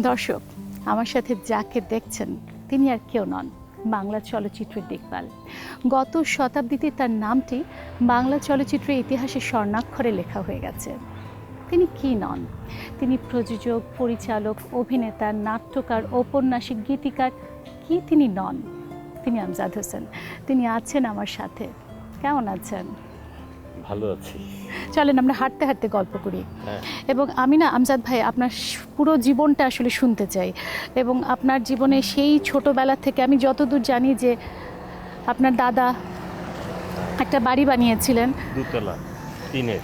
দর্শক, আমার সাথে যাকে দেখছেন তিনি আর কেউ নন, বাংলা চলচ্চিত্রের দিকপাল। গত শতাব্দীতে তার নামটি বাংলা চলচ্চিত্রের ইতিহাসে স্বর্ণাক্ষরে লেখা হয়ে গেছে। তিনি কি নন? তিনি প্রযোজক, পরিচালক, অভিনেতা, নাট্যকার, ঔপন্যাসিক, গীতিকার। কি তিনি নন? তিনি আমজাদ হোসেন। তিনি আছেন আমার সাথে। কেমন আছেন? ভালো আছি। চলেন আমরা হাঁটতে হাঁটতে গল্প করি। এবং আমি না আমজাদ ভাই আপনার পুরো জীবনটা আসলে শুনতে চাই, এবং আপনার জীবনে সেই ছোটবেলা থেকে আমি যতদূর জানি যে আপনার দাদা একটা বাড়ি বানিয়েছিলেন, দুতলা টিনের।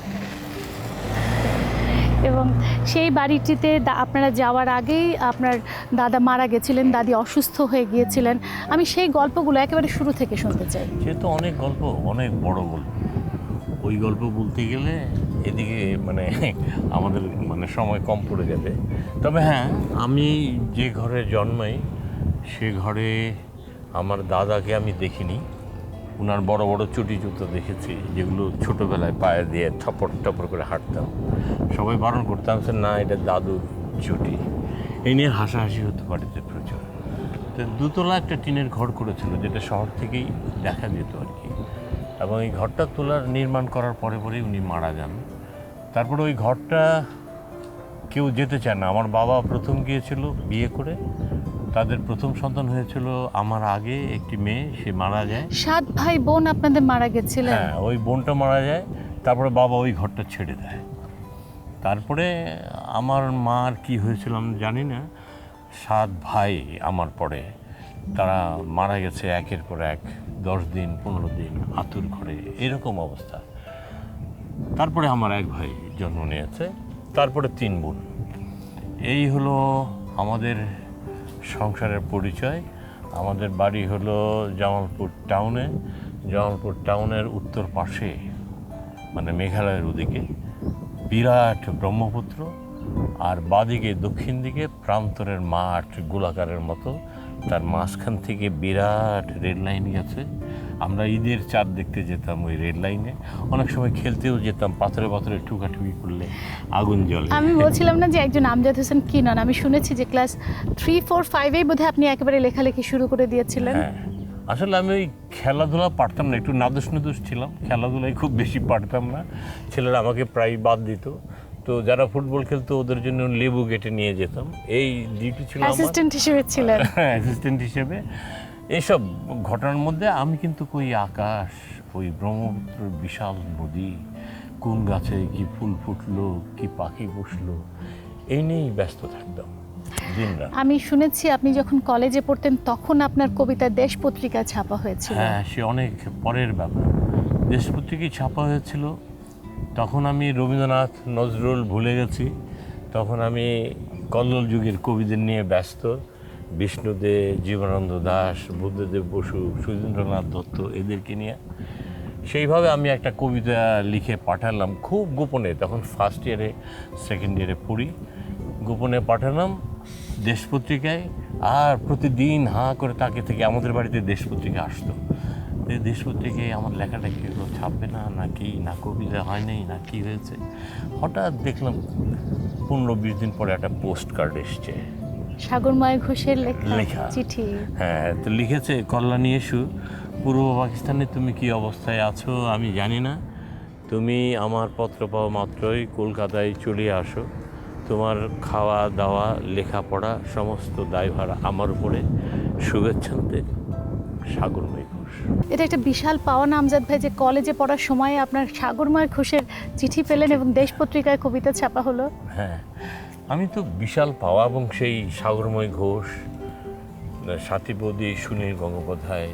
এবং সেই বাড়িটিতে আপনারা যাওয়ার আগেই আপনার দাদা মারা গেছিলেন, দাদি অসুস্থ হয়ে গিয়েছিলেন। আমি সেই গল্পগুলো একেবারে শুরু থেকে শুনতে চাই। যেহেতু অনেক গল্প, অনেক বড় গল্প, ওই গল্প বলতে গেলে এদিকে আমাদের সময় কম পড়ে যাবে। তবে হ্যাঁ, আমি যে ঘরে জন্মাই সে ঘরে আমার দাদাকে আমি দেখিনি। ওনার বড় বড় চটি জুতো দেখেছি, যেগুলো ছোটোবেলায় পায়ে দিয়ে ঠপর টপর করে হাঁটতাম। সবাই বারণ করতাম যে না, এটা দাদুর চটি। এই নিয়ে হাসাহাসি হতে বাড়িতে প্রচুর। তো দুতলা একটা টিনের ঘর করেছিল, যেটা শহর থেকেই দেখা যেত আর কি। এবং এই ঘরটা নির্মাণ করার পরে পরেই উনি মারা যান। তারপরে ওই ঘরটা কেউ যেতে চায় না। আমার বাবা প্রথম গিয়েছিল বিয়ে করে, তাদের প্রথম সন্তান হয়েছিল আমার আগে, একটি মেয়ে, সে মারা যায়। 7 ভাই বোন আপনাদের মারা গেছিলেন? হ্যাঁ, ওই বোনটা মারা যায়। তারপরে বাবা ওই ঘরটা ছেড়ে দেয়। তারপরে আমার মার কি হয়েছিল আমি জানি না, 7 ভাই আমার পরে তারা মারা গেছে একের পর এক, 10 দিন 15 দিন আতুর ঘরে, এরকম অবস্থা। তারপরে আমার এক ভাই জন্ম নিয়েছে, তারপরে 3 বোন। এই হলো আমাদের সংসারের পরিচয়। আমাদের বাড়ি হলো জামালপুর টাউনে। জামালপুর টাউনের উত্তর পাশে, মেঘালয়ের ওদিকে বিরাট ব্রহ্মপুত্র, আর বাদিকে দক্ষিণ দিকে প্রান্তরের মাঠ গোলাকারের মতো, তার মাঝখান থেকে বিরাট রেল লাইন গেছে। আমরা ঈদের চাঁদ দেখতে যেতাম ওই রেল লাইনে, অনেক সময় খেলতেও যেতাম, পাথরে পাথরে ঠুকাঠুকি করলে আগুন জ্বলে। আমি বলছিলাম না যে একজন আমজাদ হোসেন কি নন, আমি শুনেছি যে ক্লাস 3, 4, 5-এই বোধহয় আপনি একেবারে লেখালেখি শুরু করে দিয়েছিলেন। হ্যাঁ, আসলে আমি ওই খেলাধুলা পারতাম না, একটু নাদুস নুদুস ছিলাম, খেলাধুলায় খুব বেশি পারতাম না। ছেলেরা আমাকে প্রায় বাদ দিত। তো যারা ফুটবল খেলতো ওদের জন্য লেবু কেটে নিয়ে যেতাম, এই ডিউটি ছিল আমার। অ্যাসিস্ট্যান্ট হিসেবে ছিলেন? হ্যাঁ, অ্যাসিস্ট্যান্ট হিসেবে। এইসব ঘটনার মধ্যে আমি কিন্তু ওই আকাশ, ওই ব্রহ্মপুত্র বিশাল নদী, কোন গাছে কি ফুল ফুটলো, কি পাখি বসলো, এই নিয়েই ব্যস্ত থাকতাম দিনরাত। আমি শুনেছি আপনি যখন কলেজে পড়তেন তখন আপনার কবিতা দেশ পত্রিকায় ছাপা হয়েছিল। হ্যাঁ, সে অনেক পরের ব্যাপার। দেশ পত্রিকায় ছাপা হয়েছিল, তখন আমি রবীন্দ্রনাথ, নজরুল ভুলে গেছি। তখন আমি কল্লোল যুগের কবিদের নিয়ে ব্যস্ত, বিষ্ণুদে, জীবনানন্দ দাশ, বুদ্ধদেব বসু, সুধীন্দ্রনাথ দত্ত, এদেরকে নিয়ে। সেইভাবে আমি একটা কবিতা লিখে পাঠালাম খুব গোপনে, তখন ফার্স্ট ইয়ারে সেকেন্ড ইয়ারে পড়ি, গোপনে পাঠালাম দেশ পত্রিকায়। আর প্রতিদিন হাঁ করে তাকে থেকে আমাদের বাড়িতে দেশ পত্রিকা আসতো। এই দেশ পত্রিকায় আমার লেখাটা কি হলো, ছাপবে না নাকি, না কবিতা হয়নি না কি হয়েছে। হঠাৎ দেখলাম 15-20 দিন পরে একটা পোস্ট কার্ড এসছে, সাগরময় ঘোষের লেখা চিঠি। হ্যাঁ, তো লিখেছে, কল্যাণী এসু, পূর্ব পাকিস্তানে তুমি কি অবস্থায় আছো আমি জানি না, তুমি আমার পত্র পাওয়া মাত্রই কলকাতায় চলে আসো। তোমার খাওয়া দাওয়া লেখাপড়া সমস্ত দায়ভার আমার উপরে। শুভেচ্ছান্তে সাগরময় ঘোষ। এটা একটা বিশাল পাওয়া না আমজাদ ভাই, যে কলেজে পড়ার সময় আপনার সাগরময় ঘোষের চিঠি পেলেন এবং দেশ পত্রিকায় কবিতা ছাপা হলো। হ্যাঁ, আমি তো বিশাল পাওয়া। এবং সেই সাগরময় ঘোষ, সাথীপদী, সুনীল গঙ্গোপাধ্যায়,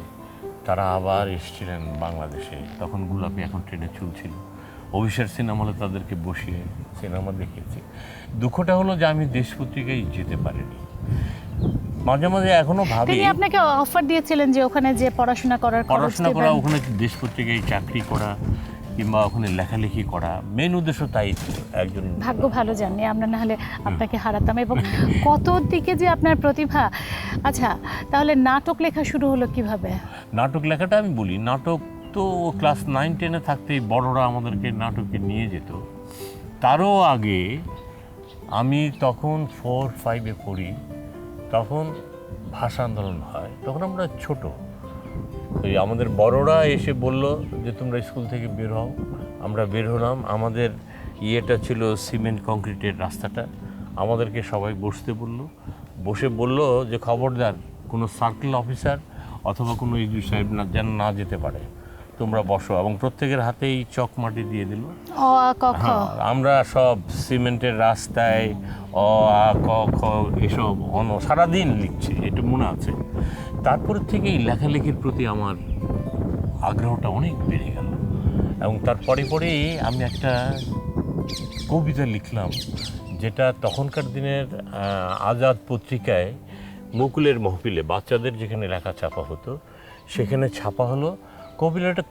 তারা আবার এসেছিলেন বাংলাদেশে। তখন গোলাপি এখন ট্রেনে চলছিল, অভিষেক সিনেমা হলে তাদেরকে বসিয়ে সিনেমা দেখেছি। দুঃখটা হলো যে আমি দেশ পত্রিকায় যেতে পারিনি। মাঝে মাঝে এখনো ভাবি, তিনি আপনাকে অফার দিয়েছিলেন যে ওখানে যে পড়াশোনা করা, ওখানে দেশ পত্রিকায় চাকরি করা কিংবা ওখানে লেখালেখি করা, মেন উদ্দেশ্য তাই ছিল। একজন ভাগ্য ভালো জানি, আমরা না হলে আপনাকে হারাতাম। এবং কত দিকে যে আপনার প্রতিভা। আচ্ছা, তাহলে নাটক লেখা শুরু হলো কিভাবে? নাটক লেখাটা আমি বলি, নাটক তো ক্লাস 9-10-এ থাকতেই বড়রা আমাদেরকে নাটকে নিয়ে যেত। তারও আগে আমি তখন 4-5-এ পড়ি, তখন ভাষা আন্দোলন হয়, তখন আমরা ছোট। ওই আমাদের বড়রা এসে বলল যে তোমরা স্কুল থেকে বের হও, আমরা বের হলাম। আমাদের ইয়েটা ছিল সিমেন্ট কংক্রিটের রাস্তাটা, আমাদেরকে সবাই বসতে বললো, বসে বলল যে খবরদার কোনো সার্কেল অফিসার অথবা কোনো ইউজি সাহেব যেন না যেতে পারে, তোমরা বসো। এবং প্রত্যেকের হাতেই চক মাটি দিয়ে দিল। অ আ ক খ। আমরা সব সিমেন্টের রাস্তায় অ আ ক খ এসব সারাদিন লিখছি, এটা মনে আছে। তারপর থেকেই লেখালেখির প্রতি আমার আগ্রহটা অনেক বেড়ে গেল। এবং তারপরে পরেই আমি একটা কবিতা লিখলাম, যেটা তখনকার দিনের আজাদ পত্রিকায় মুকুলের মহফিলে বাচ্চাদের যেখানে লেখা ছাপা হতো, সেখানে ছাপা হলো।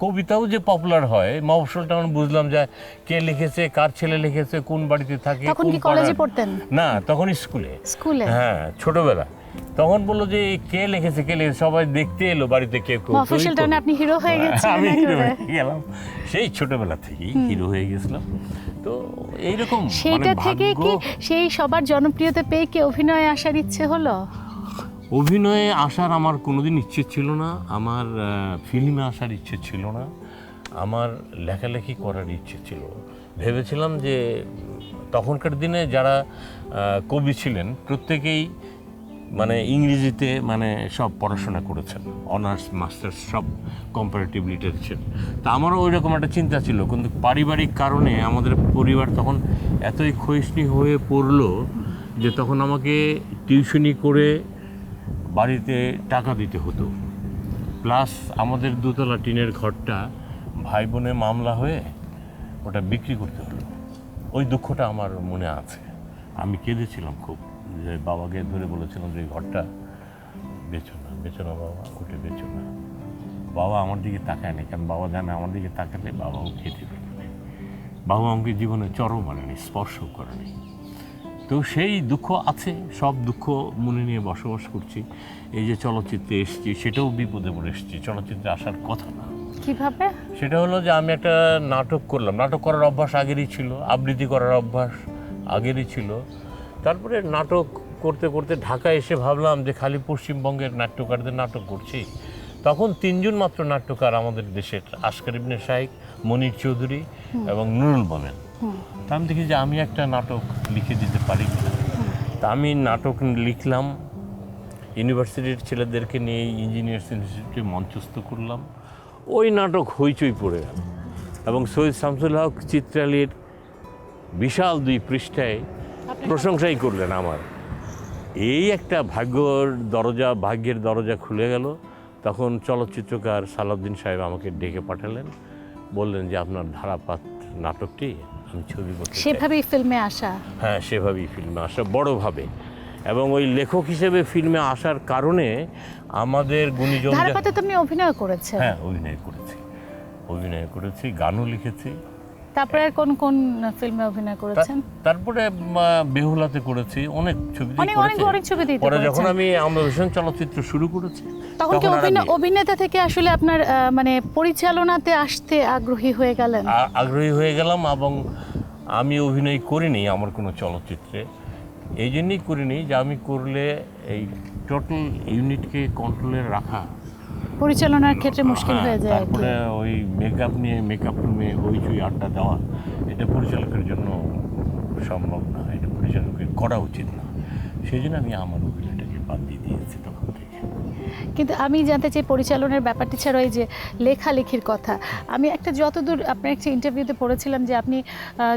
কবিতাও যে পপুলার হয়, মফস্বলটা আমি বুঝলাম যে কে লিখেছে, কার ছেলে লিখেছে, কোন বাড়িতে থাকে। তখন কি কলেজে পড়তেন? না, তখন স্কুলে। স্কুলে? হ্যাঁ, ছোটবেলা। তখন বললো যে কে লিখেছে, সবাই দেখতে এলো বাড়িতে, কে মফস্বলটা না, আপনি হিরো হয়ে গেছেন? আমি হিরো হয়ে গেলাম, সেই ছোটবেলা থেকেই হিরো হয়ে গেছিলাম। তো এইরকম সেইটা থেকে কি সেই সবার জনপ্রিয়তা পেয়ে কি অভিনয়ে আসার ইচ্ছে হলো? অভিনয়ে আসার আমার কোনোদিন ইচ্ছে ছিল না, আমার ফিল্মে আসার ইচ্ছে ছিল না, আমার লেখালেখি করার ইচ্ছে ছিল। ভেবেছিলাম যে তখনকার দিনে যারা কবি ছিলেন প্রত্যেকেই মানে ইংরেজিতে মানে সব পড়াশোনা করেছেন, অনার্স মাস্টার্স সব কম্পারেটিভ লিটারেচার। তা আমারও ওই রকম একটা চিন্তা ছিল, কিন্তু পারিবারিক কারণে আমাদের পরিবার তখন এতই ক্ষয়িষ্ণু হয়ে পড়লো যে তখন আমাকে টিউশনি করে বাড়িতে টাকা দিতে হতো, প্লাস আমাদের দোতলা টিনের ঘরটা ভাই বোনে মামলা হয়ে ওটা বিক্রি করতে হলো। ওই দুঃখটা আমার মনে আছে, আমি কেঁদেছিলাম খুব, যে বাবাকে ধরে বলেছিলাম যে ঘরটা বেচো না বাবা, ওটা বেচো না। বাবা আমার দিকে তাকায় না, কারণ বাবা জানে আমার দিকে তাকালে বাবাও খেতে পারবে। বাবা আমাকে জীবনে চরম মানেনি, স্পর্শ করেনি। তো সেই দুঃখ আছে, সব দুঃখ মনে নিয়ে বসবাস করছি। এই যে চলচ্চিত্রে এসেছি, সেটাও বিপদে পড়ে এসেছি, চলচ্চিত্রে আসার কথা না। কিভাবে? সেটা হলো যে আমি একটা নাটক করলাম, নাটক করার অভ্যাস আগেরই ছিল, আবৃত্তি করার অভ্যাস আগেরই ছিল। তারপরে নাটক করতে করতে ঢাকায় এসে ভাবলাম যে খালি পশ্চিমবঙ্গের নাট্যকারদের নাটক করছি। তখন 3 জন মাত্র নাট্যকার আমাদের দেশের, আসকার ইবনে শাইখ, মনির চৌধুরী এবং নুরুল মোমেন। তা আমি দেখি যে আমি একটা নাটক লিখে দিতে পারি কিনা। তা আমি নাটক লিখলাম, ইউনিভার্সিটির ছেলেদেরকে নিয়ে ইঞ্জিনিয়ার্স ইনস্টিটিউটে মঞ্চস্থ করলাম। ওই নাটক হইচই পড়ে গেল এবং সৈয়দ শামসুল হক চিত্রালীর বিশাল 2 পৃষ্ঠায় প্রশংসাই করলেন আমার। এই একটা ভাগ্যের দরজা খুলে গেল। তখন চলচ্চিত্রকার সালাউদ্দিন সাহেব আমাকে ডেকে পাঠালেন, বললেন যে আপনার ধারাপাত নাটকটি আমি ছবি করতে চাই। সেভাবেই ফিল্মে আসা? হ্যাঁ, সেভাবেই ফিল্মে আসা, বড়ভাবে। এবং ওই লেখক হিসেবে ফিল্মে আসার কারণে আমাদের গুণীজন। ধারাপাতে তো আপনি অভিনয় করেছেন? হ্যাঁ, অভিনয় করেছি, গানও লিখেছি। তারপরে আর কোন কোন ফিল্মে অভিনয় করেছেন? তারপরে বেহুলাতে করেছি, অনেক ছবি অনেক ছবি দিতে পরে যখন আমি আমরা ভীষণ চলচ্চিত্র শুরু করেছি, তখন কি অভিনেতা থেকে আসলে আপনার মানে পরিচালনাতে আসতে আগ্রহী হয়ে গেলেন? আগ্রহী হয়ে গেলাম। এবং আমি অভিনয় করিনি আমার কোনো চলচ্চিত্রে, এই জন্যই করিনি যে আমি করলে এই টোটাল ইউনিটকে কন্ট্রোলে রাখা পরিচালনার ক্ষেত্রে মুশকিল হয়ে যায়। তারপরে ওই মেকআপ রুমে হইচই আড্ডা দেওয়া, এটা পরিচালকের জন্য সম্ভব না, এটা পরিচালকের করা উচিত না। সেই জন্য আমি আমার অভিনয়টাকে বাদ দিয়ে দিয়েছি তখন থেকে। কিন্তু আমি জানতে চাই পরিচালনার ব্যাপারটি ছাড়া এই যে লেখালেখির কথা, আমি একটা যতদূর আপনার একটা ইন্টারভিউতে পড়েছিলাম যে আপনি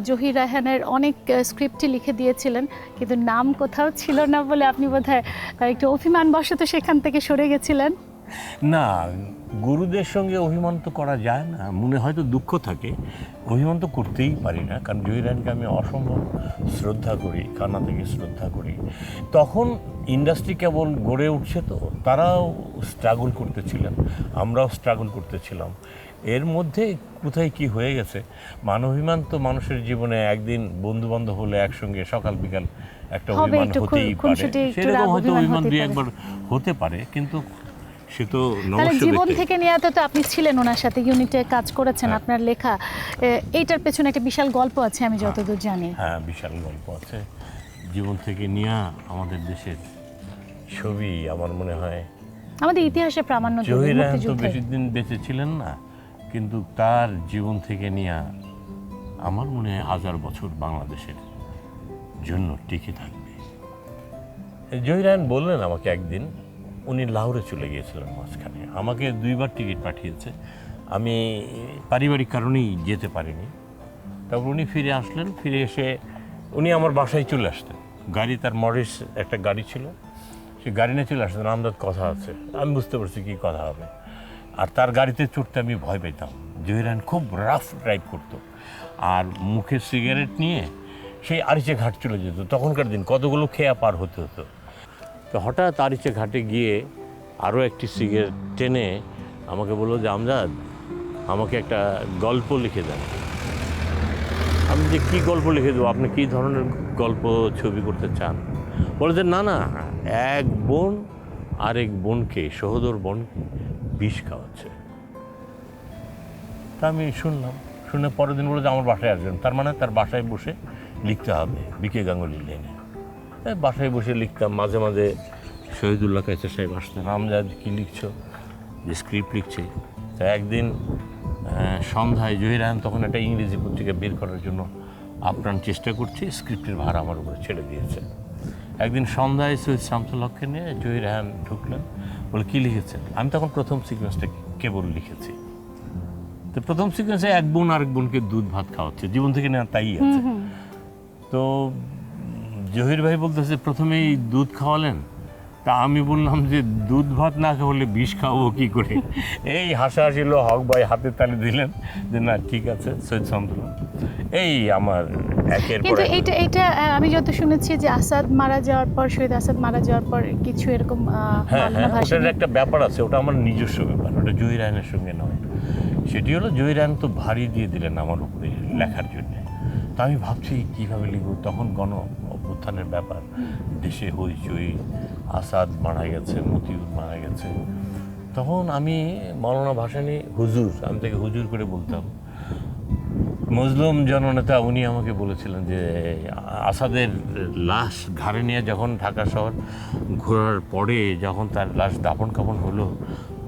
জহির রায়হানের অনেক স্ক্রিপ্টই লিখে দিয়েছিলেন, কিন্তু নাম কোথাও ছিল না বলে আপনি বোধহয় একটু অভিমানবশত সেখান থেকে সরে গেছিলেন। না, গুরুদের সঙ্গে অভিমান তো করা যায় না, মনে হয়তো দুঃখ থাকে, অভিমান তো করতেই পারি না, কারণ জহির রায়হানকে আমি অসম্ভব শ্রদ্ধা করি, কান্না থেকে শ্রদ্ধা করি। তখন ইন্ডাস্ট্রি কেবল গড়ে উঠছে, তো তারাও স্ট্রাগল করতেছিলেন, আমরাও স্ট্রাগল করতেছিলাম। এর মধ্যে কোথায় কি হয়ে গেছে, মানবাভিমান তো মানুষের জীবনে একদিন বন্ধুবান্ধব হলে একসঙ্গে সকাল বিকাল একটা অভিমান হতেই পারে, সেরকম হয়তো অভিমান 2-1বার হতে পারে, কিন্তু সে তো জীবন থেকে নিয়ে তো আপনি ছিলেন ওনার সাথে, ইউনিটে কাজ করেছেন, আপনার লেখা এইটার পেছনে একটা বিশাল গল্প আছে আমি যতদূর জানি। হ্যাঁ, বিশাল গল্প আছে। জীবন থেকে নিয়ে আমাদের দেশের ছবি আমার মনে হয় আমাদের ইতিহাসে প্রামাণ্য যুগে, জহির রায়হান তো মুক্তিযুদ্ধে। বেশি দিন বেঁচে ছিলেন না, কিন্তু তার জীবন থেকে নিয়ে আমার মনে হয় 1000 বছর বাংলাদেশের জন্য টিকে থাকবে। জহির রায়হান বললেন আমাকে একদিন, উনি লাহোরে চলে গিয়েছিলেন মাঝখানে, আমাকে 2বার টিকিট পাঠিয়েছে, আমি পারিবারিক কারণেই যেতে পারিনি। তারপর উনি ফিরে আসলেন, ফিরে এসে উনি আমার বাসায় চলে আসতেন, গাড়ি তার মরিস একটা গাড়ি ছিল, সে গাড়ি নিয়ে চলে আসতেন, আমদাদ কথা আছে, আমি বুঝতে পারছি কী কথা হবে। আর তার গাড়িতে চড়তে আমি ভয় পেতাম। জহির রায়হান খুব রাফ ড্রাইভ করতো, আর মুখে সিগারেট নিয়ে সেই আরিচে ঘাট চলে যেত। তখনকার দিন কতগুলো খেয়া পার হতে হতো। তো হঠাৎ আরিচে ঘাটে গিয়ে আরও একটি সিগারেট টেনে আমাকে বললো যে, আমজাদ, আমাকে একটা গল্প লিখে দেন। আমি যে কী গল্প লিখে দেবো, আপনি কী ধরনের গল্প ছবি করতে চান? বলে যে, না না, এক বোন আরেক বোনকে, সহোদর বোন বিষ খাওয়াচ্ছে। তা আমি শুনলাম, শুনে পরের দিন বলে যে আমার বাসায় আসবেন, তার মানে তার বাসায় বসে লিখতে হবে বিকে গাঙ্গুলি লেনে। বাসায় বসে লিখতাম, মাঝে মাঝে শহীদুল্লাহ কায়সার সাহেব আসতেন, আমজাদ কী লিখছো? যে স্ক্রিপ্ট লিখছে। তা একদিন সন্ধ্যায় জহির রায়হান তখন একটা ইংরেজি পত্রিকা বের করার জন্য আপ্রাণ চেষ্টা করছে, স্ক্রিপ্টের ভার আমার উপরে ছেড়ে দিয়েছে। একদিন সন্ধ্যায় সৈয়দ শামসুল হককে নিয়ে জহির রায়হান ঢুকলেন, বলে কী লিখেছেন? আমি তখন প্রথম সিকোয়েন্সটা কেবল লিখেছি। তো প্রথম সিকোয়েন্সে এক বোন আরেক বোনকে দুধ ভাত খাওয়াচ্ছে, জীবন থেকে নেওয়া তাই আছে। তো জহির ভাই বলতেছে প্রথমেই দুধ খাওয়ালেন, তা আমি বললাম যে দুধ ভাত না খাওয়ালে বিষ খাওয়াবো কী করে? এই হাসাহাসি হলো, হক ভাই হাতে তালি দিলেন যে না ঠিক আছে সৈয়দ শামসুল। এই আমার একের পর কিন্তু এক। এইটা আমি যত শুনেছি যে আসাদ মারা যাওয়ার পর, শহীদ আসাদ মারা যাওয়ার পর কিছু এরকম হ্যাঁ মাওলানা হ্যাঁ, ভাসানী- ওটার একটা ব্যাপার আছে, ওটা আমার নিজস্ব ব্যাপার, ওটা জহির রায়হানের সঙ্গে নয়। সেটি হলো জহির রায়হান তো ভারী দিয়ে দিলেন আমার উপরে লেখার জন্যে। তা আমি ভাবছি কীভাবে লিখব, তখন গণ অভ্যুত্থানের ব্যাপার, দেশে হইচই, আসাদ মারা গেছে, মতিউর মারা গেছে। তখন আমি মাওলানা ভাসানী হুজুর, আমি তাকে হুজুর করে বলতাম, মজলুম জননেতা, উনি আমাকে বলেছিলেন যে আসাদের লাশ ঘাড়ে নিয়ে যখন ঢাকা শহর ঘোরার পরে যখন তার লাশ দাফন কাফন হলো,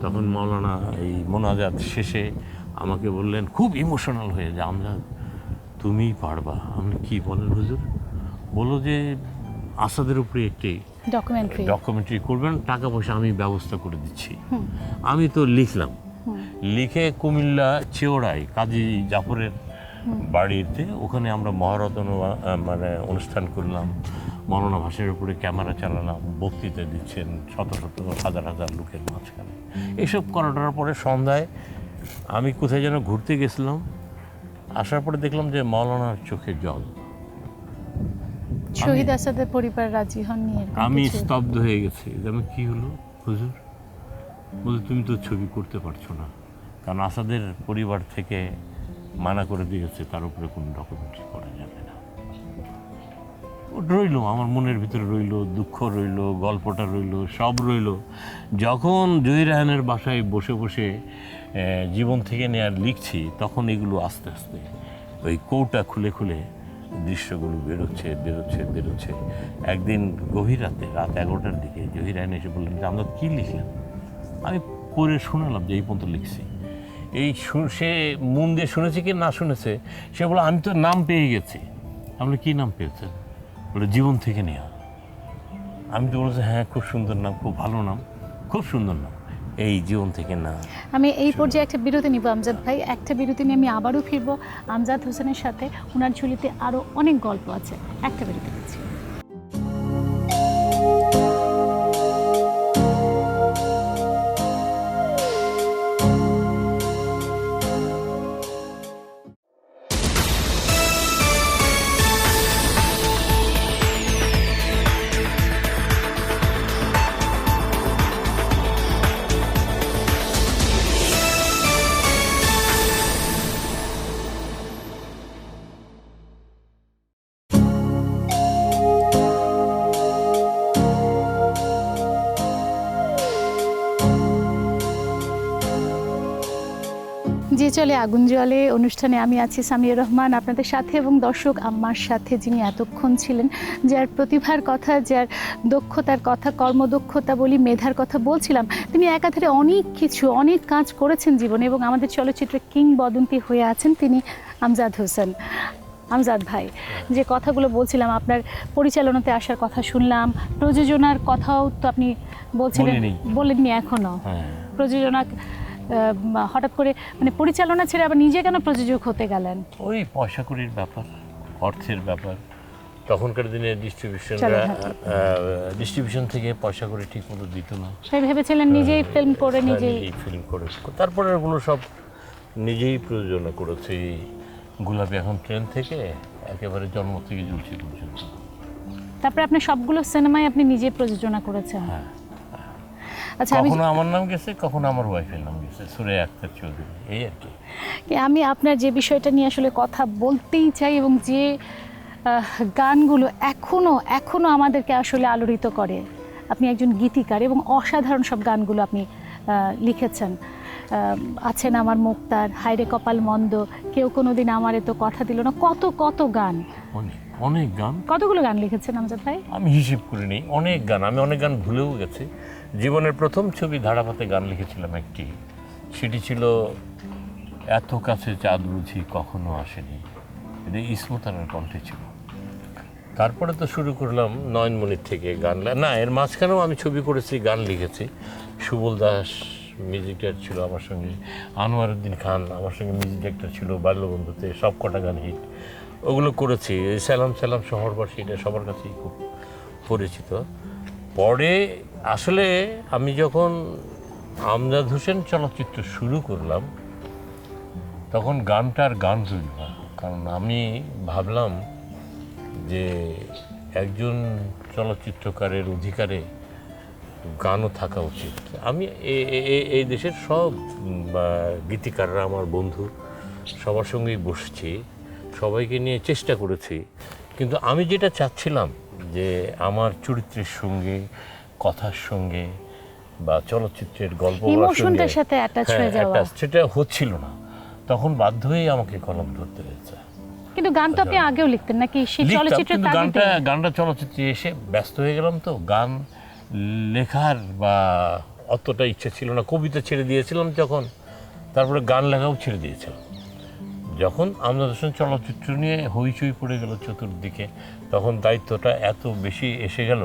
তখন মাওলানা এই মোনাজাত শেষে আমাকে বললেন খুব ইমোশনাল হয়ে, যে আমজাদ তুমিই পারবা। আমি কি বলেন হুজুর? বলো যে আসাদের উপরে একটি ডকুমেন্টারি করবেন, টাকা পয়সা আমি ব্যবস্থা করে দিচ্ছি। আমি তো লিখলাম, লিখে কুমিল্লা চেওড়ায় কাজী জাফরের বাড়িতে, ওখানে আমরা মহারত্ন মানে অনুষ্ঠান করলাম, মাওলানা ভাসানীর উপরে ক্যামেরা চালালাম, বক্তৃতা দিচ্ছেন শত শত হাজার হাজার লোকের মাঝখানে। এইসব করাটার পরে সন্ধ্যায় আমি কোথায় যেন ঘুরতে গেছিলাম, আসার পরে দেখলাম যে মাওলানার চোখে জল। শহীদ আসাদের পরিবার রাজি হননি এরকম আমি কিছু? স্তব্ধ হয়ে গেছি, যে আমি কী হলো হুজুর? বলে তুমি তো ছবি করতে পারছো না, কারণ আসাদের পরিবার থেকে মানা করে দিয়েছে, তার উপরে কোনো ডকুমেন্টারি করা যাবে না। ও রইল আমার মনের ভিতরে, রইল দুঃখ, রইল গল্পটা, রইল সব রইল। যখন জহির রায়হানের বাসায় বসে বসে জীবন থেকে নেয়ার লিখছি, তখন এগুলো আস্তে আস্তে ওই কৌটা খুলে খুলে দৃশ্যগুলো বেরোচ্ছে বেরোচ্ছে বেরোচ্ছে। একদিন গভীর রাতে, রাত 11টার দিকে জহির রায়হান এসে বললেন যে আমরা কী লিখলেন? আমি পড়ে শোনালাম যে এই পর্যন্ত লিখছি। এই সে মন দিয়ে শুনেছে কি না শুনেছে, সে বলে আমি তো নাম পেয়ে গেছি। আপনি কী নাম পেয়েছেন? বলে জীবন থেকে নেওয়া। আমি তো বলেছি হ্যাঁ খুব সুন্দর নাম, খুব ভালো নাম, খুব সুন্দর নাম, এই জীবন থেকে না। আমি এই পর্যায়ে একটা বিরতি নিব আমজাদ ভাই, একটা বিরতি নিয়ে আমি আবারও ফিরবো আমজাদ হোসেনের সাথে। ওনার ঝুলিতে আরও অনেক গল্প আছে, একটা বিরতি নিচ্ছি। যে চলে আগুন জ্বলে অনুষ্ঠানে আমি আছি সামিয়া রহমান আপনাদের সাথে, এবং দর্শক আমার সাথে যিনি এতক্ষণ ছিলেন, যার প্রতিভার কথা, যার দক্ষতার কথা, কর্মদক্ষতা বলি, মেধার কথা বলছিলাম, তিনি একাধারে অনেক কিছু, অনেক কাজ করেছেন জীবনে এবং আমাদের চলচ্চিত্রে কিংবদন্তি হয়ে আছেন, তিনি আমজাদ হোসেন। আমজাদ ভাই, যে কথাগুলো বলছিলাম, আপনার পরিচালনাতে আসার কথা শুনলাম, প্রযোজনার কথাও তো আপনি বলছিলেন, বলেননি এখনো। প্রযোজনা হঠাৎ করে মানে পরিচালনা ছেড়ে আবার নিজে কেন প্রযোজক হতে গেলেন? ওই পয়সা কড়ির ব্যাপার, অর্থের ব্যাপার। তখনকার দিনে ডিস্ট্রিবিউশন থেকে পয়সা করে ঠিক মতো দিত না। সেই ভেবেছিলেন নিজেই ফিল্ম করে নিজেই ফিল্ম করে, তারপরে ওগুলো সব নিজেই প্রযোজনা করেছি। গোলাপি এখন ট্রেন থেকে একেবারে জন্ম থেকে ঝুলছি পর্যন্ত। তারপরে আপনি সবগুলো সিনেমায় আপনি নিজে প্রযোজনা করেছেন। হ্যাঁ, আচ্ছা, কখনো আমার নাম গেছে, কখনো আমার ওয়াইফের নাম গেছে, সুরাইয়া আক্তার চৌধুরী, এই আর কি। আমি আপনার যে বিষয়টা নিয়ে আসলে কথা বলতেই চাই, এবং যে গানগুলো এখনো আমাদেরকে আসলে আলোড়িত করে, আপনি একজন গীতিকার এবং অসাধারণ সব গানগুলো আপনি লিখেছেন। আছেন আমার মুক্তার, হায়রে কপাল মন্দ, কেউ কোনোদিন আমারে তো কথা দিল না, কত কত গান, অনেক গান। কতগুলো গান লিখেছেন আমজাদ ভাই? আমি হিসেব করিনি, অনেক গান। আমি অনেক গান ভুলেও গেছি। জীবনের প্রথম ছবি ধারাপাতে গান লিখেছিলাম একটি, সেটি ছিল এত কাছে চাঁদ বুঝি কখনো আসেনি, এটা ইসমতানের কণ্ঠে ছিল। তারপরে তো শুরু করলাম নয়নমণির থেকে গান, না এর মাঝখানেও আমি ছবি করেছি, গান লিখেছি। সুবল দাস মিউজিক ডাইরেক্টর ছিল আমার সঙ্গে, আনোয়ার উদ্দিন খান আমার সঙ্গে মিউজিক ডাইরেক্টর ছিল বাল্যবন্ধুতে, সব কটা গান হিট, ওগুলো করেছি। সালাম সালাম শহরবাসী, এটা সবার কাছেই খুব পরিচিত। পরে আসলে আমি যখন আমজাদ হোসেন চলচ্চিত্র শুরু করলাম, তখন গানটার গান রইল না। কারণ আমি ভাবলাম যে একজন চলচ্চিত্রকারের অধিকারে গানও থাকা উচিত। আমি এই দেশের সব গীতিকাররা আমার বন্ধু, সবার সঙ্গেই বসছি, সবাইকে নিয়ে চেষ্টা করেছি, কিন্তু আমি যেটা চাচ্ছিলাম যে আমার চরিত্রের সঙ্গে, কথার সঙ্গে বা চলচ্চিত্রের গল্প ইমোশনটার সাথে অ্যাটাচ হয়ে যাওয়া, সেটা হচ্ছিল না। তখন বাধ্য হয়েই আমাকে কলম ধরতে হয়েছে। কিন্তু গান তো আপনি আগেও লিখতেন নাকি? সেই চলচ্চিত্রের গানটা চলচ্চিত্রে এসে ব্যস্ত হয়ে গেলাম, তো গান লেখার বা অতটা ইচ্ছা ছিল না। কবিতা ছেড়ে দিয়েছিলাম যখন, তারপরে গান লেখাও ছেড়ে দিয়েছিলাম। যখন আমজাদ হোসেন চলচ্চিত্র নিয়ে হইচই পড়ে গেল চতুর্দিকে, তখন দায়িত্বটা এত বেশি এসে গেল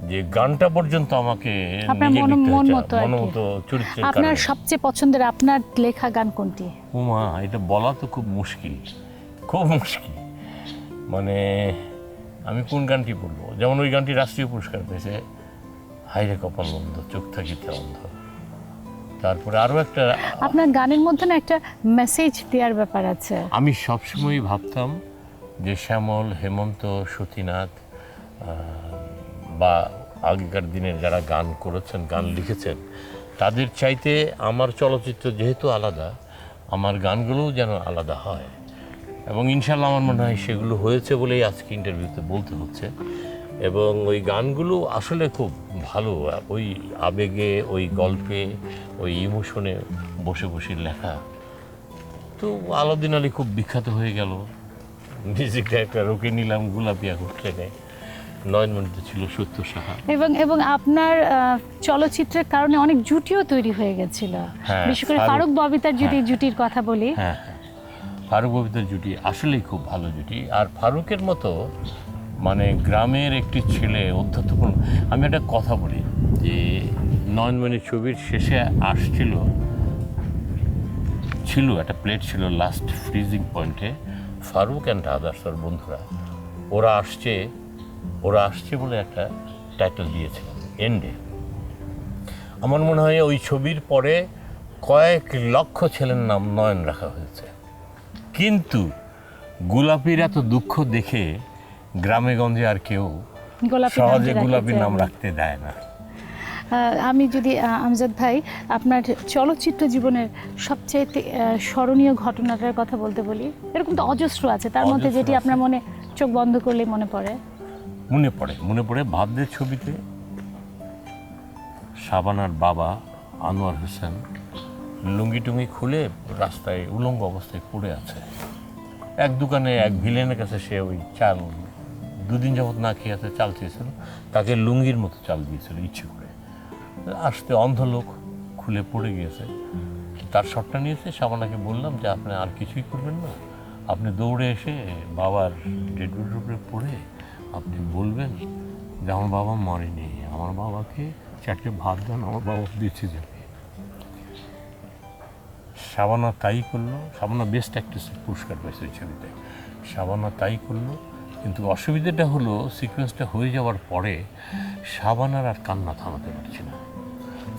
যে গানটা পর্যন্ত আমাকে মনমতো চরিত্রের। আপনার সবচেয়ে পছন্দের আপনার লেখা গান কোনটি? উমা, এটা বলা তো খুব মুশকিল, খুব মুশকিল। মানে আমি কোন গানটি বলবো? যেমন ওই গানটি রাষ্ট্রীয় পুরস্কার পেয়েছে, হায়রে কপাল বন্ধ চোখ থাকিতে অন্ধ। তারপরে আরও একটা, আপনার গানের মধ্যে না একটা মেসেজ দেওয়ার ব্যাপার আছে। আমি সবসময় ভাবতাম যে শ্যামল, হেমন্ত, সতীনাথ বা আগেকার দিনের যারা গান করেছেন, গান লিখেছেন, তাদের চাইতে আমার চলচ্চিত্র যেহেতু আলাদা, আমার গানগুলোও যেন আলাদা হয়। এবং ইনশাল্লাহ আমার মনে হয় সেগুলো হয়েছে বলেই আজকে ইন্টারভিউতে বলতে হচ্ছে। এবং ওই গানগুলো আসলে খুব ভালো, ওই আবেগে, ওই গল্পে, ওই ইমোশনে বসে বসে লেখা। তো আলাউদ্দিন আলী খুব বিখ্যাত হয়ে গেল, মিউজিক ডাইরেক্টর, ওকে নিলাম গোলাপি আগুন ট্রেনে। নয়নমণিতে ছিল সত্য সাহা। এবং আপনার চলচ্চিত্রের কারণে অনেক জুটিও তৈরি হয়ে গেছিল, বিশেষ করে ফারুক ববিতার জুটির কথা বলি। হ্যাঁ, ফারুক ববিতার জুটি আসলেই খুব ভালো জুটি। আর ফারুকের মতো মানে গ্রামের একটি ছেলে, অধ্যত্বপূর্ণ। আমি একটা কথা বলি যে নয়নমণি ছবির শেষে ছিল একটা প্লেট ছিল লাস্ট ফ্রিজিং পয়েন্টে, ফারুক অ্যান্ড আদার্স আর বন্ধুরা, ওরা আসছে বলে একটা টাইটেল দিয়েছিলাম এন্ডে। আমার মনে হয় ওই ছবির পরে কয়েক লক্ষ ছেলের নাম নয়ন রাখা হয়েছে, কিন্তু গোলাপির এত দুঃখ দেখে গ্রামে গঞ্জে আর কেউ সহজে গোলাপির নাম রাখতে দেয় না। আমি যদি আমজাদ ভাই আপনার চলচ্চিত্র জীবনের সবচেয়ে স্মরণীয় ঘটনাটার কথা বলতে বলি, এরকম তো অজস্র আছে, তার মধ্যে যেটি আপনার মনে চোখ বন্ধ করলে মনে পড়ে ভাবদের ছবিতে শাবানার বাবা আনোয়ার হোসেন লুঙ্গি টুঙ্গি খুলে রাস্তায় উলঙ্গ অবস্থায় পড়ে আছে। এক দোকানে এক ভিলেনের কাছে সে ওই চাল 2 দিন যাবত না খেয়ে আছে, চাল চেয়েছিল, তাকে লুঙ্গির মতো চাল দিয়েছিল ইচ্ছে করে। আসতে অন্ধ লোক খুলে পড়ে গিয়েছে, তার শটটা নিয়েছে। শাবানাকে বললাম যে আপনি আর কিছুই করবেন না, আপনি দৌড়ে এসে বাবার ডেড বডির উপরে পড়ে আপনি বলবেন যে আমার বাবা মরেনি, আমার বাবাকে 4টে ভাত দেন, আমার বাবা বেঁচে যাবে। শাবানা তাই করলো। শাবানা বেস্ট অ্যাক্ট্রেসের পুরস্কার পেয়েছে ওই ছবিতে। শাবানা তাই করলো, কিন্তু অসুবিধাটা হলো সিকোয়েন্সটা হয়ে যাওয়ার পরে শাবানার আর কান্না থামাতে পারছি না।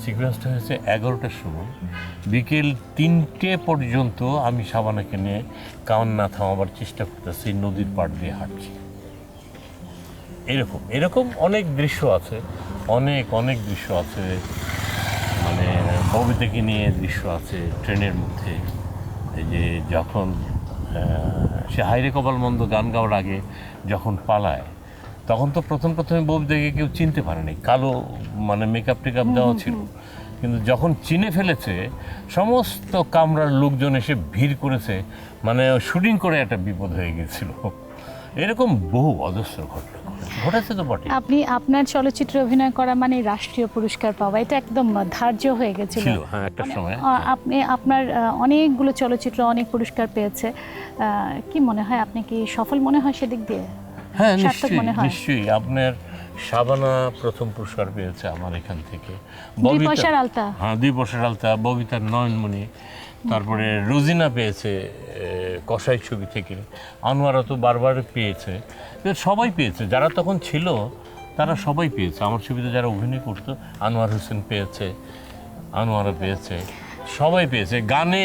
সিকোয়েন্সটা হয়েছে 11টার সময়, বিকেল 3টে পর্যন্ত আমি শাবানাকে নিয়ে কান্না থামাবার চেষ্টা করতেছি, নদীর পাড় দিয়ে হাঁটছি। এরকম এরকম অনেক দৃশ্য আছে, অনেক দৃশ্য আছে। মানে ববিতাকে নিয়ে দৃশ্য আছে ট্রেনের মধ্যে, এই যে যখন সে হাইরে কপাল মন্দ গান গাওয়ার আগে যখন পালায়, তখন তো প্রথমে ববিতাকে কেউ চিনতে পারেনি, কালো মানে মেকআপ টেকআপ দেওয়া ছিল। কিন্তু যখন চিনে ফেলেছে, সমস্ত কামরার লোকজন এসে ভিড় করেছে, মানে শুটিং করে একটা বিপদ হয়ে গিয়েছিল। এরকম বহু অজস্র ঘটনা ঘটেছে তো বটে। আপনি আপনার চলচ্চিত্রে অভিনয় করা মানে রাষ্ট্রীয় পুরস্কার পাওয়া, এটা একদম ধার্য হয়ে গেছিল। ছিল, হ্যাঁ, একটা সময়। আপনি আপনার অনেকগুলো চলচ্চিত্র অনেক পুরস্কার পেয়েছে, কি মনে হয়, আপনি কি সফল মনে হয় সেদিক দিয়ে? হ্যাঁ, সার্থক মনে হয়? নিশ্চয়ই। আপনার শাবানা প্রথম পুরস্কার পেয়েছে আমার এখান থেকে, 2 পয়সার আলতা। হ্যাঁ, 2 পয়সার আলতা, ববিতার নয়নমণি, তারপরে রোজিনা পেয়েছে কসাই ছবি থেকে, আনোয়ারা তো বারবার পেয়েছে, সবাই পেয়েছে, যারা তখন ছিল তারা সবাই পেয়েছে। আমার ছবিতে যারা অভিনয় করতো, আনোয়ার হোসেন পেয়েছে, আনোয়ারা পেয়েছে, সবাই পেয়েছে। গানে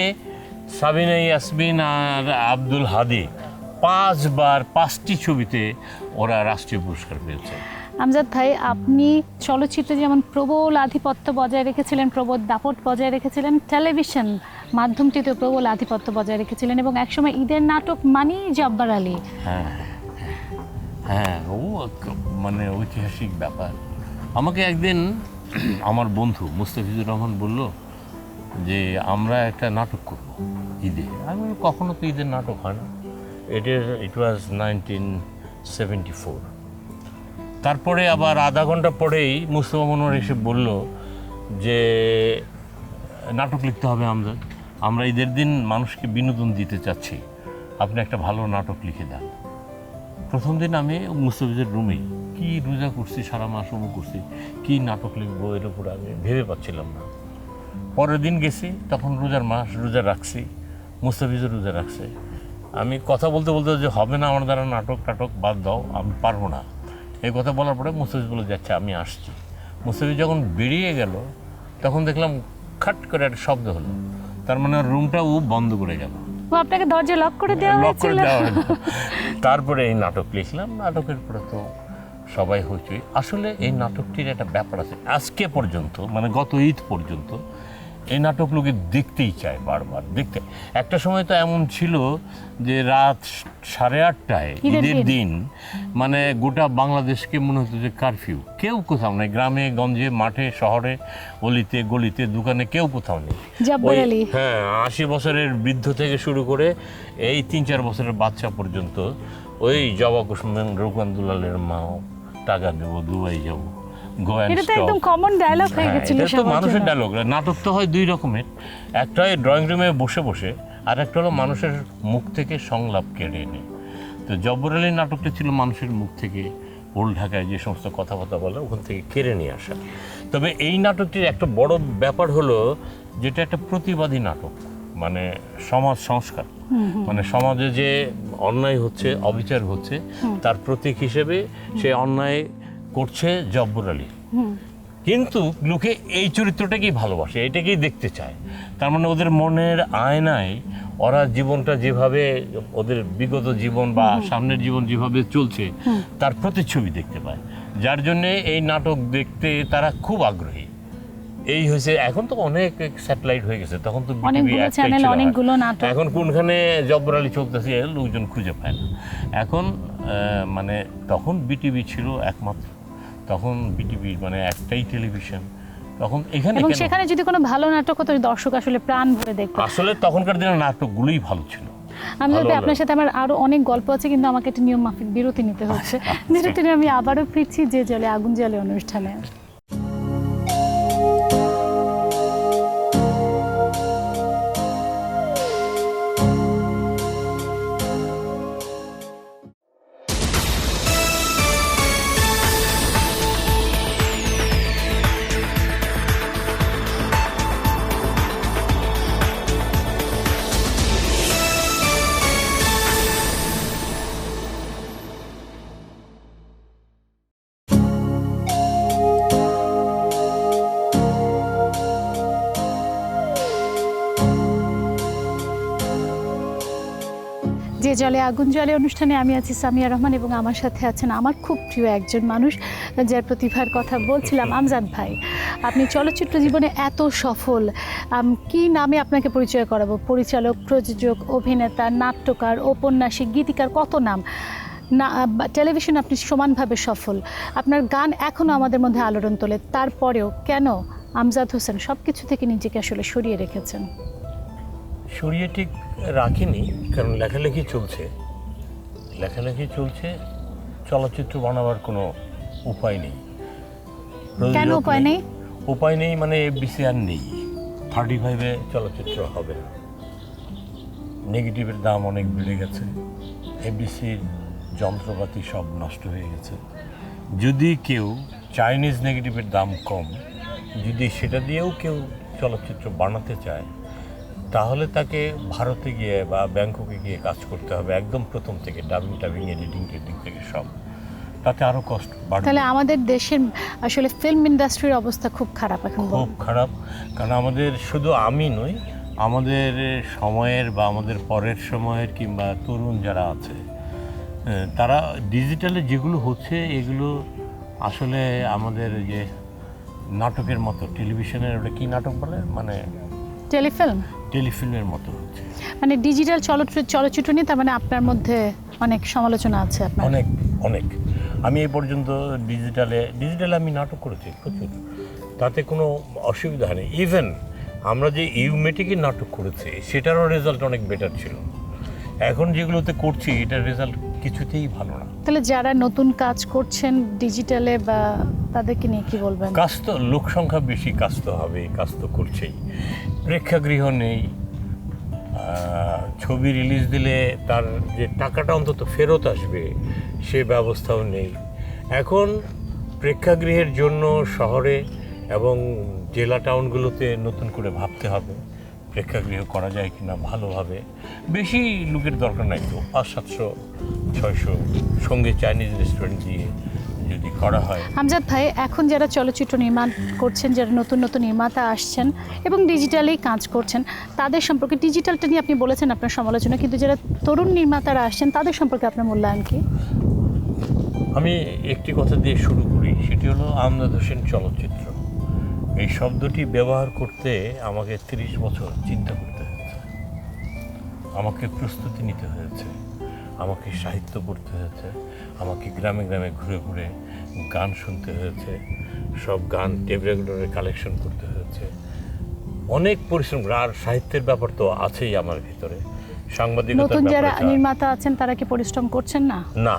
সাবিনা ইয়াসমিন আর আব্দুল হাদি 5 বার 5টি ছবিতে ওরা রাষ্ট্রীয় পুরস্কার পেয়েছে। আমজাদ ভাই, আপনি চলচ্চিত্রে যেমন প্রবল আধিপত্য বজায় রেখেছিলেন, প্রবল দাপট বজায় রেখেছিলেন, টেলিভিশন মাধ্যমটিতেও প্রবল আধিপত্য বজায় রেখেছিলেন, এবং একসময় ঈদের নাটক মানেই জব্বার আলী। হ্যাঁ হ্যাঁ, ও মানে ঐতিহাসিক ব্যাপার। আমাকে একদিন আমার বন্ধু মুস্তাফিজুর রহমান বলল যে আমরা একটা নাটক করব ঈদে। আমি বললাম, কখনো তো ঈদের নাটক হয় না। ইট ওয়াজ 1974। তারপরে আবার আধা ঘন্টা পরেই মুস্তফা মনোয়ার এসে বলল যে নাটক লিখতে হবে আমরা ঈদের দিন মানুষকে বিনোদন দিতে চাচ্ছি, আপনি একটা ভালো নাটক লিখে দেন। প্রথম দিন আমি মুস্তাফিজের রুমে কি রোজা করছি, সারা মাস অমুক করছি, কি নাটক লিখবো এর উপর আমি ভেবে পাচ্ছিলাম না। পরের দিন গেছি, তখন রোজার মাস, রোজা রাখছি, মুস্তাফিজের রোজা রাখছে। আমি কথা বলতে বলতে যে হবে না আমার দ্বারা, নাটক বাদ দাও, আমি পারবো না, এই কথা বলার পরে মুস্তাফিজ বলে যাচ্ছে আমি আসছি। মুস্তাফিজ যখন বেরিয়ে গেল, তখন দেখলাম খাট করে একটা শব্দ হলো, তার মানে রুমটা ও বন্ধ করে গেল, আপনাকে দরজা লক করে দেওয়া হয়েছিল। তারপরে এই নাটক লিখলাম। নাটকের পরে তো সবাই হইচই। আসলে এই নাটকটির একটা ব্যাপার আছে, আজকে পর্যন্ত মানে গত ঈদ পর্যন্ত এই নাটক লোকে দেখতেই চায়, বারবার দেখতে। একটা সময় তো এমন ছিল যে রাত 8:30টায় ঈদের দিন মানে গোটা বাংলাদেশকে মনে হতো যে কারফিউ, কেউ কোথাও নেই, গ্রামে গঞ্জে, মাঠে, শহরে, অলিতে গলিতে, দোকানে কেউ কোথাও নেই। হ্যাঁ, 80 বছরের বৃদ্ধ থেকে শুরু করে এই 3-4 বছরের বাচ্চা পর্যন্ত ওই জবা কুসুমের রোকান দুলালের মা, টাকা দেবো, দুবাই যাবো, এটা তো একদম কমন ডায়লগ হয়ে গেছিল। এটা তো মানুষের ডায়লগ। নাটক তো হয় 2 রকমের, একটা হয় ড্রয়িং রুমে বসে বসে, আর একটা হলো মানুষের মুখ থেকে সংলাপ কেড়ে এনে। তো জব্বর আলীর নাটকটা ছিল মানুষের মুখ থেকে, ওল্ড ঢাকায় যে সমস্ত কথাবার্তা বলে ওখান থেকে কেড়ে নিয়ে আসা। তবে এই নাটকটির একটা বড় ব্যাপার হলো যেটা একটা প্রতিবাদী নাটক, মানে সমাজ সংস্কার, মানে সমাজে যে অন্যায় হচ্ছে, অবিচার হচ্ছে, তার প্রতীক হিসেবে সে অন্যায় করছে জব্বর আলী। কিন্তু লোকে এই চরিত্রটাকেই ভালোবাসে, এটাকেই দেখতে চায়। তার মানে ওদের মনের আয়নায় ওরা জীবনটা যেভাবে, ওদের বিগত জীবন বা সামনের জীবন যেভাবে চলছে, তার প্রতিচ্ছবি দেখতে পায়, যার জন্যে এই নাটক দেখতে তারা খুব আগ্রহী। এই হয়েছে, এখন তো অনেক স্যাটেলাইট হয়ে গেছে, তখন তো এখন কোনখানে জব্বর আলী চলতেছে লোকজন খুঁজে পায় না। এখন মানে তখন বিটিভি ছিল একমাত্র, তখন বিটিভি মানে একটাই টেলিভিশন, তখন এখানে এবং কেন? সেখানে যদি কোনো ভালো নাটক হতো দর্শক আসলে প্রাণ ভরে দেখতো। আসলে তখনকার দিনের নাটকগুলোই ভালো ছিল। আমজাদ ভাই, ভালো আপনার সাথে আমার আরো অনেক গল্প আছে, কিন্তু আমাকে একটা নিয়ম মাফিক বিরতি নিতে হচ্ছে। বিরতি নিয়ে আমি আবারও ফিরছি যে জলে আগুন জ্বলে অনুষ্ঠানে। যে জলে আগুন জ্বলে অনুষ্ঠানে আমি আছি সামিয়া রহমান, এবং আমার সাথে আছেন আমার খুব প্রিয় একজন মানুষ, যার প্রতিভার কথা বলছিলাম, আমজাদ ভাই। আপনি চলচ্চিত্র জীবনে এত সফল, কি নামে আপনাকে পরিচয় করাবো? পরিচালক, প্রযোজক, অভিনেতা, নাট্যকার, ঔপন্যাসিক, গীতিকার, কত নাম না। টেলিভিশন আপনি সমানভাবে সফল, আপনার গান এখনও আমাদের মধ্যে আলোড়ন তোলে। তারপরেও কেন আমজাদ হোসেন সব কিছু থেকে নিজেকে আসলে সরিয়ে রেখেছেন? সরিয়ে ঠিক রাখিনি, কারণ লেখালেখি চলছে, চলচ্চিত্র বানাবার কোনো উপায় নেই। কেন উপায় নেই? উপায় নেই মানে এফডিসি আর নেই, 35-এ চলচ্চিত্র হবে না, নেগেটিভের দাম অনেক বেড়ে গেছে, এফডিসির যন্ত্রপাতি সব নষ্ট হয়ে গেছে। যদি কেউ চাইনিজ নেগেটিভের দাম কম, যদি সেটা দিয়েও কেউ চলচ্চিত্র বানাতে চায়, তাহলে তাকে ভারতে গিয়ে বা ব্যাংককে গিয়ে কাজ করতে হবে একদম প্রথম থেকে, ডাবিং এডিটিং থেকে সব, তাতে আরও কষ্ট বাড়বে। তাহলে আমাদের দেশের আসলে ফিল্ম ইন্ডাস্ট্রির অবস্থা খুব খারাপ এখন। খুব খারাপ, কারণ আমাদের শুধু আমি নই, আমাদের সময়ের বা আমাদের পরের সময়ের কিংবা তরুণ যারা আছে, তারা ডিজিটালে যেগুলো হচ্ছে এগুলো আসলে আমাদের যে নাটকের মতো, টেলিভিশনের ওটা কী নাটক বলে, মানে টেলিফিল্মের মতো হচ্ছে। মানে ডিজিটাল চলচ্চিত্র নিয়ে তার মানে আপনার মধ্যে অনেক সমালোচনা আছে আপনার? অনেক। আমি এই পর্যন্ত ডিজিটালে আমি নাটক করেছি প্রচুর, তাতে কোনো অসুবিধা নেই। ইভেন আমরা যে ইউমেটিকের নাটক করেছি সেটারও রেজাল্ট অনেক বেটার ছিল। এখন যেগুলোতে করছি এটার রেজাল্ট কিছুতেই ভালো না। তাহলে যারা নতুন কাজ করছেন ডিজিটালে, বা তাদেরকে নিয়ে কি বলবেন? কাজ তো লোক সংখ্যা বেশি, কাজ তো হবে, কাজ তো করছেই, প্রেক্ষাগৃহ নেই, ছবি রিলিজ দিলে তার যে টাকাটা অন্তত ফেরত আসবে সে ব্যবস্থাও নেই। এখন প্রেক্ষাগৃহের জন্য শহরে এবং জেলা টাউনগুলোতে নতুন করে ভাবতে হবে প্রেক্ষাগৃহ করা যায় কিনা ভালোভাবে। বেশি লোকের দরকার নাই তো, 500-600 সঙ্গে চাইনিজ রেস্টুরেন্ট দিয়ে যদি করা হয়। আমজাদ ভাই, এখন যারা চলচ্চিত্র নির্মাণ করছেন, যারা নতুন নির্মাতা আসছেন এবং ডিজিটালেই কাজ করছেন, তাদের সম্পর্কে, ডিজিটালটা নিয়ে আপনি বলেছেন আপনার সমালোচনা, কিন্তু যারা তরুণ নির্মাতারা আসছেন তাদের সম্পর্কে আপনার মূল্যায়ন কি? আমি একটি কথা দিয়ে শুরু করি, সেটি হলো আমজাদ হোসেন চলচ্চিত্র। এই শব্দটি ব্যবহার করতে আমাকে 30 বছর চিন্তা করতে হয়েছে, আমাকে প্রস্তুতি নিতে হয়েছে, আমাকে সাহিত্য পড়তে হয়েছে, আমাকে গ্রামে গ্রামে ঘুরে ঘুরে গান শুনতে হয়েছে, সব গান টেপ রেকর্ডারে কালেকশন করতে হয়েছে, অনেক পরিশ্রম। আর সাহিত্যের ব্যাপার তো আছেই আমার ভিতরে, সাংবাদিকতার নতুন যারা ব্যাপারটা। নির্মাতা আছেন তারা কি পরিশ্রম করছেন না? না,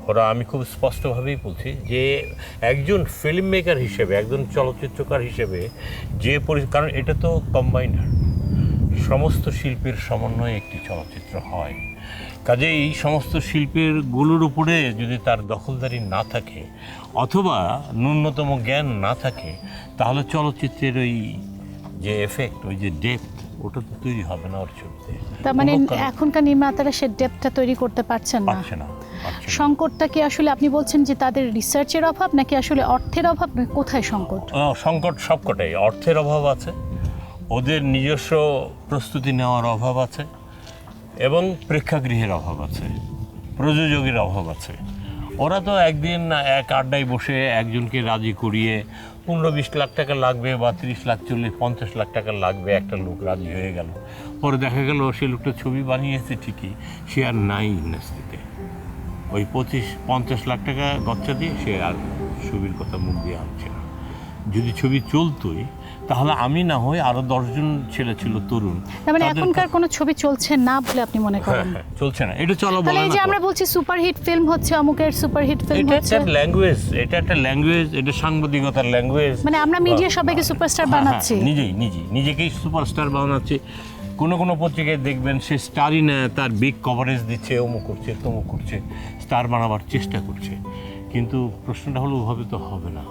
ওরা, আমি খুব স্পষ্টভাবেই বলছি যে একজন ফিল্ম মেকার হিসেবে, একজন চলচ্চিত্রকার হিসেবে যে কারণ এটা তো কম্বাইনার, সমস্ত শিল্পের সমন্বয়ে একটি চলচ্চিত্র হয়। কাজেই এই সমস্ত শিল্পের গুলোর উপরে যদি তার দখলদারি না থাকে অথবা ন্যূনতম জ্ঞান না থাকে, তাহলে চলচ্চিত্রের ওই যে এফেক্ট, ওই যে ডেপথ, ওটা তো তৈরি হবে না ওর ছবিতে। তার মানে এখনকার নির্মাতারা সে ডেপথটা তৈরি করতে পারছেন না। সংকটটা কি আসলে আপনি বলছেন যে তাদের রিসার্চের অভাব, নাকি আসলে অর্থের অভাব, কোথায় সংকট? সংকট সবকটাই, অর্থের অভাব আছে, ওদের নিজস্ব প্রস্তুতি নেওয়ার অভাব আছে, এবং প্রেক্ষাগৃহের অভাব আছে, প্রযোজকের অভাব আছে। ওরা তো একদিন এক আড্ডায় বসে একজনকে রাজি করিয়ে 15-20 লাখ টাকা লাগবে বা 30 লাখ 40-50 লাখ টাকা লাগবে, একটা লোক রাজি হয়ে গেল, পরে দেখা গেল সে লোকটা ছবি বানিয়েছে ঠিকই, সে আর নাই ইন্ডাস্ট্রিতে। ওই 25-50 লাখ টাকা গচ্চা দিয়ে সে আর ছবির কথা মুখ দিয়ে আনছে না। যদি ছবি চলতোই তাহলে আমি না হয়ে আরো 10 জন ছেলে ছিল তরুণ। তার মানে তাদের- এখনকার কোনো ছবি চলছে না বলে আপনি মনে করেন? হ্যাঁ, চলছে না, এটা চলো তাহলে বলে এই যে না তো। আমরা বলছি সুপারহিট ফিল্ম হচ্ছে, অমুকের সুপারহিট ফিল্ম এটা হচ্ছে, একটা ল্যাঙ্গুয়েজ, এটা সাংবাদিকতার ল্যাঙ্গুয়েজ। মানে আমরা মিডিয়া সবাইকে সুপারস্টার বানাচ্ছি। নিজেকেই সুপারস্টার বানাচ্ছে। কোনো পত্রিকায় দেখবেন সে স্টারই না, তার বিগ কভারেজ দিচ্ছে, অমুক করছে তমুক করছে, স্টার বানাবার চেষ্টা করছে। কিন্তু প্রশ্নটা হলো ওভাবে তো হবে না।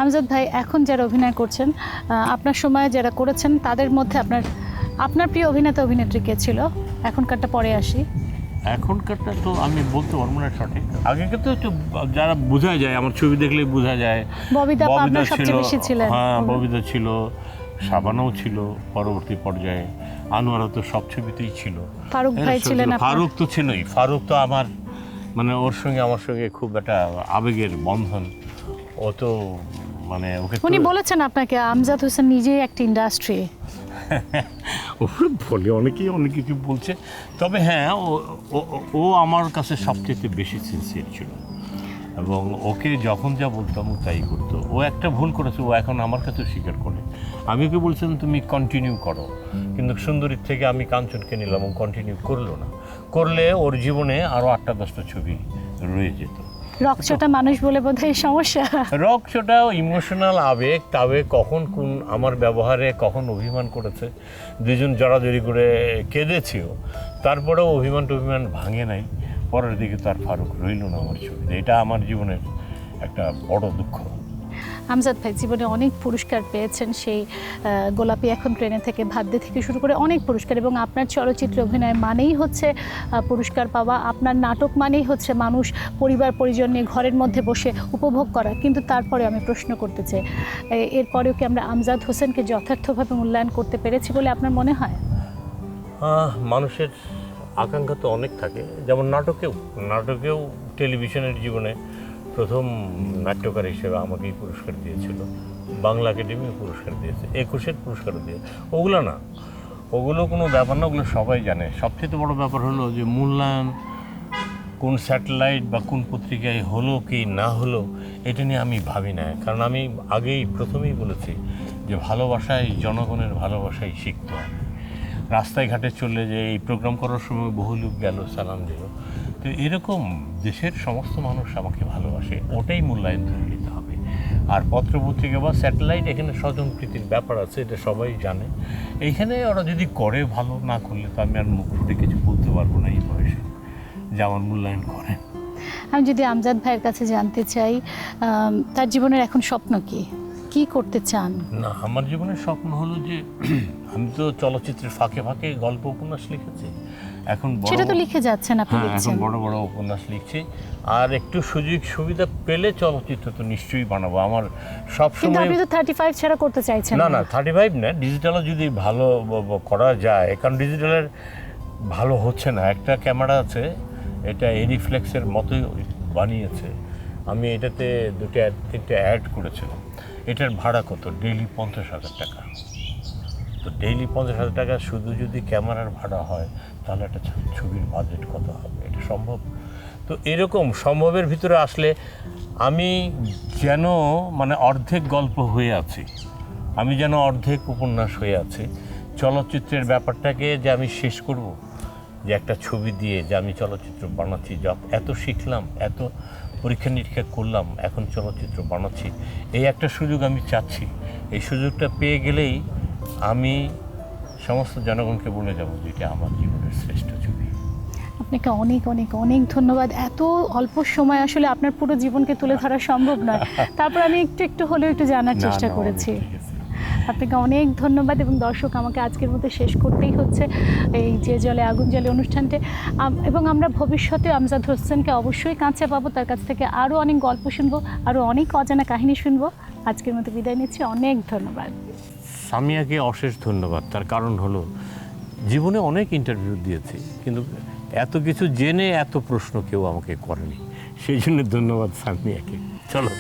আমজাদ ভাই, এখন যারা অভিনয় করছেন, আপনার সময় যারা করেছেন, তাদের মধ্যে আপনার প্রিয় অভিনেতা অভিনেত্রী কে ছিল? এখনকারটা পরে আসি। এখনকারটা তো আমি বলতে পারবো না সঠিক। আগেকার তো একটু যারা বোঝা যায়, আমার ছবি দেখলেই বোঝা যায়। ববিদা আপনার সবচেয়ে বেশি ছিলেন। হ্যাঁ, ববিদা ছিল, শাবানাও ছিল পরবর্তী পর্যায়ে, আনোয়ারা তো সব ছবিতেই ছিল, ফারুক ভাই ছিলেন আপনার? ফারুক তো ছিলই। ফারুক তো আমার মানে ওর সঙ্গে আমার সঙ্গে খুব একটা আবেগের বন্ধন। ও তো মানে ওকে উনি বলেছেন আপনাকে আমজাদ হোসেন নিজেই একটা ইন্ডাস্ট্রি। ওরা বলে, অনেকেই অনেক কিছু বলছে, তবে হ্যাঁ ও আমার কাছে সবচেয়ে বেশি সিনসিয়ার ছিল এবং ওকে যখন যা বলতাম ও তাই করতো। ও একটা ভুল করেছে, ও এখন আমার কাছেও স্বীকার করে। আমি ওকে বলছিলাম তুমি কন্টিনিউ করো, কিন্তু সুন্দরীর থেকে আমি কাঞ্চনকে নিলাম, ও কন্টিনিউ করলো না। করলে ওর জীবনে আরও 8টা-10টা ছবি রয়ে যেত। রকচটা মানুষ বলে বোধহয় সমস্যা। রকচটাও ইমোশনাল আবেগ, তবে কখন কোন আমার ব্যবহারে কখন অভিমান করেছে, দুজন জড়াজড়ি করে কেঁদেছিও, তারপরেও অভিমান ভাঙে নাই। পরের দিকে তার ফারুক রইল না আমার ছবিতে। এটা আমার জীবনের একটা বড় দুঃখ। আমজাদ ভাই জীবনে অনেক পুরস্কার পেয়েছেন, সেই গোলাপি এখন ট্রেনে থেকে, ভাদ্যে থেকে শুরু করে অনেক পুরস্কার, এবং আপনার চলচ্চিত্রে অভিনয় মানেই হচ্ছে পুরস্কার পাওয়া, আপনার নাটক মানেই হচ্ছে মানুষ পরিবার পরিজন নিয়ে ঘরের মধ্যে বসে উপভোগ করা। কিন্তু তারপরে আমি প্রশ্ন করতে চাই, এরপরেও কি আমরা আমজাদ হোসেনকে যথার্থভাবে মূল্যায়ন করতে পেরেছি বলে আপনার মনে হয়? মানুষের আকাঙ্ক্ষা তো অনেক থাকে, যেমন নাটকেও টেলিভিশনের জীবনে প্রথম নাট্যকার হিসেবে আমাকেই পুরস্কার দিয়েছিল, বাংলা একাডেমি পুরস্কার দিয়েছে, 21-এর পুরস্কারও দিয়েছে। ওগুলো কোনো ব্যাপার না, ওগুলো সবাই জানে। সবচেয়ে বড় ব্যাপার হলো যে মূল্যায়ন কোন স্যাটেলাইট বা কোন পত্রিকায় হলো কি না হলো এটা নিয়ে আমি ভাবি না, কারণ আমি প্রথমেই বলেছি যে ভালোবাসায়, জনগণের ভালোবাসায় শিখতে হবে। রাস্তায় ঘাটে চললে যে এই প্রোগ্রাম করার সময় বহু লোক গেল, সালাম দিল, তো এরকম দেশের সমস্ত মানুষ আমাকে ভালোবাসে, ওটাই মূল্যায়ন ধরে নিতে হবে। আর পত্রপত্রিকা বা স্যাটেলাইট এখানে স্বজনপ্রীতির ব্যাপার আছে, এটা সবাই জানে। এইখানে ওরা যদি করে, ভালো না করলে তো আমি আর মুখ ফুটে কিছু বলতে পারবো না এই বয়সে যে আমার মূল্যায়ন করেন। আমি যদি আমজাদ ভাইয়ের কাছে জানতে চাই, তার জীবনের এখন স্বপ্ন কি করতে চান? না, আমার জীবনের স্বপ্ন হলো যে আমি তো চলচ্চিত্রের ফাঁকে ফাঁকে গল্প উপন্যাস লিখেছি, এখন সেটা তো লিখে যাচ্ছেন আপনি, এখন লিখছেন। বড় বড় উপন্যাস লিখছি, আর একটু সুযোগ সুবিধা পেলে চলচ্চিত্র তো নিশ্চয়ই বানাবো। আমার সব কিন্তু সময় আপনি তো 35 ছাড়া করতে চাইছেন না, 35 না, ডিজিটালও যদি ভালো করা যায়, কারণ ডিজিটালের ভালো হচ্ছে না। একটা ক্যামেরা আছে, এটা এরিফ্লেক্সের মতোই বানিয়েছে, আমি এটাতে 2-3টে অ্যাড করেছিলাম। এটার ভাড়া কত? ডেইলি 50,000 টাকা। তো ডেইলি 50,000 টাকা শুধু যদি ক্যামেরার ভাড়া হয়, তাহলে একটা ছবির বাজেট কত হবে? এটা সম্ভব? তো এরকম সম্ভবের ভিতরে আসলে আমি যেন মানে অর্ধেক গল্প হয়ে আছি, আমি যেন অর্ধেক উপন্যাস হয়ে আছি। চলচ্চিত্রের ব্যাপারটাকে যে আমি শেষ করব, যে একটা ছবি দিয়ে যে আমি চলচ্চিত্র বানাচ্ছি, এত শিখলাম, এত পরীক্ষা নিরীক্ষা করলাম, এখন চলচ্চিত্র বানাচ্ছি, এই একটা সুযোগ আমি চাচ্ছি। এই সুযোগটা পেয়ে গেলেই আমি সমস্ত জনগণকে বলে যাব যে এটা আমার জীবনের শ্রেষ্ঠ ছবি। আপনাকে অনেক অনেক অনেক ধন্যবাদ। এত অল্প সময় আসলে আপনার পুরো জীবনকে তুলে ধরা সম্ভব নয়, তারপর আমি একটু হলেও একটু জানার চেষ্টা করেছি। আপনাকে অনেক ধন্যবাদ, এবং দর্শক, আমাকে আজকের মধ্যে শেষ করতেই হচ্ছে এই যে জলে আগুন জ্বলে অনুষ্ঠানটি, এবং আমরা ভবিষ্যতে আমজাদ হোসেনকে অবশ্যই কাছে পাবো, তার কাছ থেকে আরও অনেক গল্প শুনবো, আরও অনেক অজানা কাহিনী শুনবো। আজকের মতো বিদায় নিচ্ছি, অনেক ধন্যবাদ। সামিয়াকে অশেষ ধন্যবাদ। তার কারণ হলো জীবনে অনেক ইন্টারভিউ দিয়েছি, কিন্তু এত কিছু জেনে এত প্রশ্ন কেউ আমাকে করেনি, সেই জন্য ধন্যবাদ সামিয়াকে। চলো।